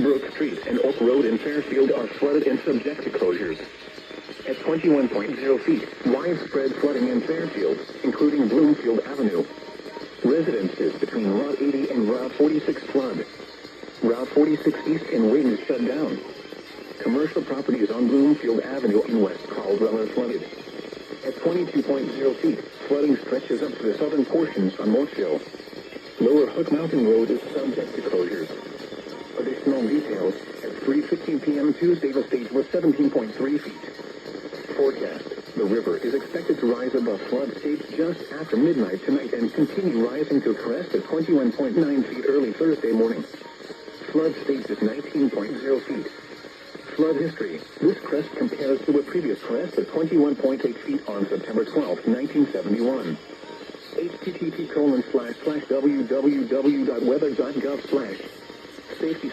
Brook Street and Oak Road in Fairfield are flooded and subject to closures. At 21.0 feet, widespread flooding in Fairfield, including Bloomfield Avenue. Residences between Route 80 and Route 46 flood. Route 46 East and Wings shut down. Commercial properties on Bloomfield Avenue in West Caldwell are flooded. At 22.0 feet, flooding stretches up to the southern portions on Moat Hill. Lower Hook Mountain Road is subject to closures. Additional details, at 3:15 p.m. Tuesday, the stage was 17.3 feet. Forecast, the river is expected to rise above flood stage just after midnight tonight and continue rising to a crest at 21.9 feet early Thursday morning. Flood stage is 19.0 feet. Flood history. This crest compares to a previous crest of 21.8 feet on September 12, 1971. http://www.weather.gov/safety/